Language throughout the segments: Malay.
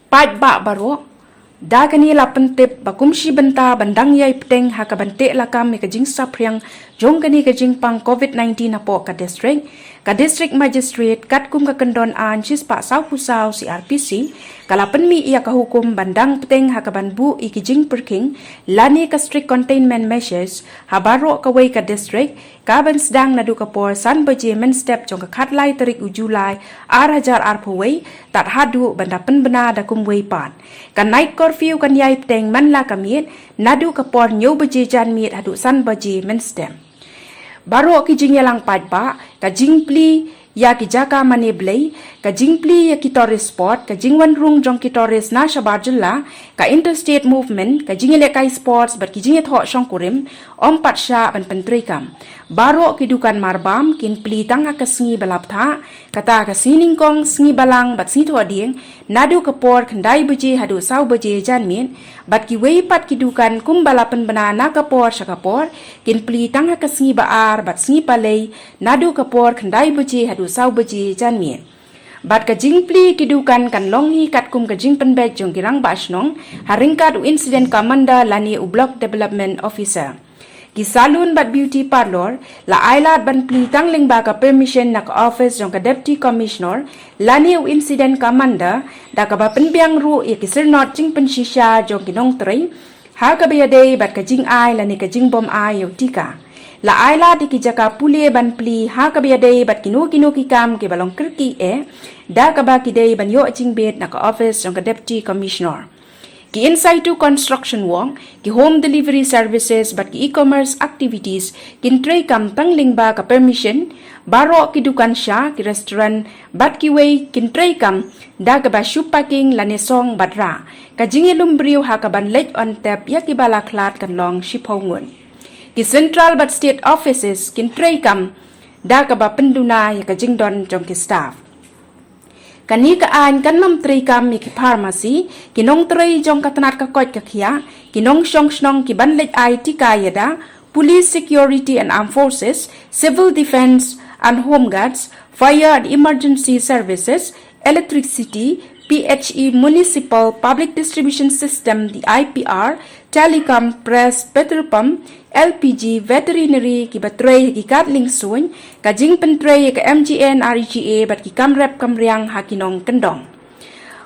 Pat ba baro, dagani lapentip bakumshi benta bandang yai peteng hakabante lakam mi kajing sapriang jong kani kajing pang COVID-19 apo ka district magistrate kat kum ka kendon an cis pak sau pusau CRPC kalapen mi ia ka hukum bandang peteng hakaban bu i kajing perking lani ka strict containment measures habaro ka wei ka district kaban sedang nadu kapor san baje men step jong ka khatlai tarik u Julai 2000 arpawei tat hadu banda penbena da kum wei pan kan night curfew kan yai peteng man la kamiet nadu kapor nyo baje jan miet hadu san baje men step Baro ki jing yalang padpa, ka jing pli ya ki jaka mane blay, ka jing pli ya ki tourist spot, ka jing wan rung jong ki tourist na shabarjula, ka interstate movement, ka jing elekai sports, bat ki jing thok shong kurim, om patsha ban pentrikam. Baro ki dukan marbam, kin pli tanga ka sngi balap tha, kata ka sining kong sngi balang bat sngi thwa ding, nadu kapor kandai baje hadu sau baje jan min, bat ki wei pat ki dukan kum balapan banana kapor shakapor, kin pli tanga ka sngi baar bat sngi palei, nadu kapor kandai baje hadu sau baje jan min. Bat ka jingpli kidukan kan longhi kat kum ka Jingpynbna jong kirang basnong, haringkat u incident commander lani u block development officer. Ki salon bat beauty parlor la ailat ban pli tang ling ba ka permission nak office jong ka deputy commissioner lani u incident commander da ka ba penbiang ru i ki sirnot Jingpynbna shisha jong kinong trei ha ka bayade bat ka jing ai lani ka jing bom ai yu tika la ailat ki jaka pule ban pli ha ka bayade bat kinu ki kam ki balong kirki da ka ba ki dei ban yo jing bet nak office jong ka deputy commissioner ki inside to construction wong, ki home delivery services bat ki e-commerce activities, kin tray kam tangling ba ka permission, baro ki dukan sya, ki restaurant, bat ki way kin tray kam, da ka ba shoe packing lanesong batra, ka jingi lumbriw ha ka ban late on tap ya ki bala klat kan long shipongun. Ki central bat state offices, kin tray kam, da ka ba penduna ya ka jingdon jong ki staff. Kani ka an kan mam tri kam mi ki pharmacy kinong tri jong katanat ka kot ka khia kinong shong snong ki ban lek ai ti ka yada police security and armed forces civil defense and home guards fire and emergency services electricity PHE municipal public distribution system the IPR telecom press petrol pump LPG veterinary ki batray ki katling suñ ka Jingpynbna ka MGN RGA bat ki kamrep kamriang hakinong kendong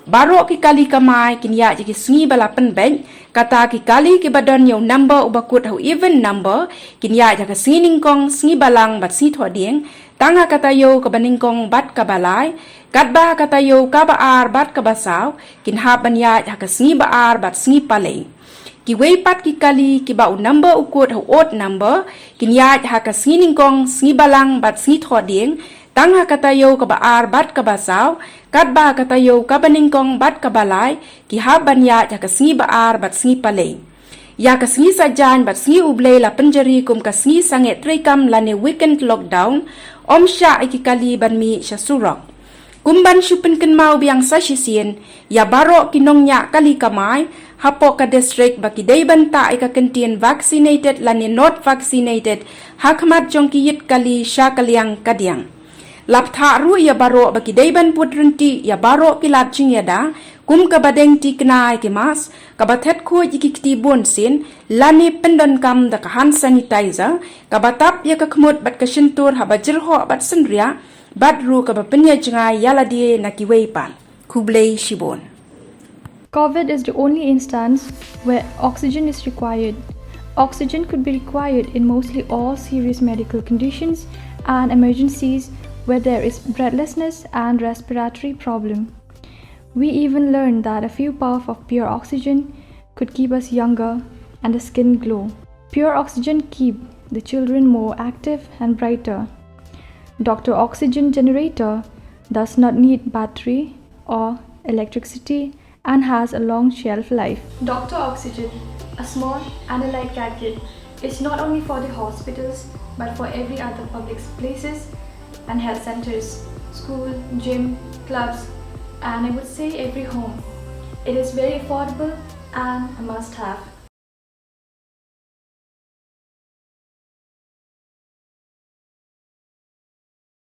baro ki kali kamai kinya ki sngi balapan bank kata ki kali ki Badon yo number ubakut how even number kinya ka singing kong sngi balang bat si thoding tanga kata yo ka baningkong bat ka balai katba kata yo ka baar bat ka basaw kinha banya ka sngi baar bat sngi palei ki wei pat ki kali ki ba number ukut ho odd number kinya ha ka singing kong sngi balang bat sngi thoding tanga kata yo ka baar bat ka basaw katba kata yo ka baningkong bat ka balai ki ha banya ka sngi baar bat sngi palei ya ka sngi sajan bat sngi ublei la penjari kum ka sngi sange trekam lane weekend lockdown om sha ikikali ban mi sha surok kumban shupen ken mau biang sa shisien ya baro kinong nya kali kamai hapo ka district baki dei banta ika kentien vaccinated lani not vaccinated hakmat jongki yit kali sha kaliang kadiang laptha ru ya baro baki dei ban putrenti ya baro kilat ching yada kum ka badeng ti knai ki mas ka bathet kho ikikti bon sin lani pendon kam da ka hand sanitizer ka batap ya ka khmut bat ka shintur habajir ho bat senria bat ru ka bapenya jngai yala die nakiwei pan kublei shibon. COVID is the only instance where oxygen is required. Oxygen could be required in mostly all serious medical conditions and emergencies where there is breathlessness and respiratory problem. We even learned that a few puffs of pure oxygen could keep us younger and the skin glow. Pure oxygen keep the children more active and brighter. Dr. Oxygen generator does not need battery or electricity and has a long shelf life. Dr. Oxygen, a small and a light gadget, is not only for the hospitals but for every other public places and health centers, school, gym, clubs, and I would say every home. It is very affordable and a must-have.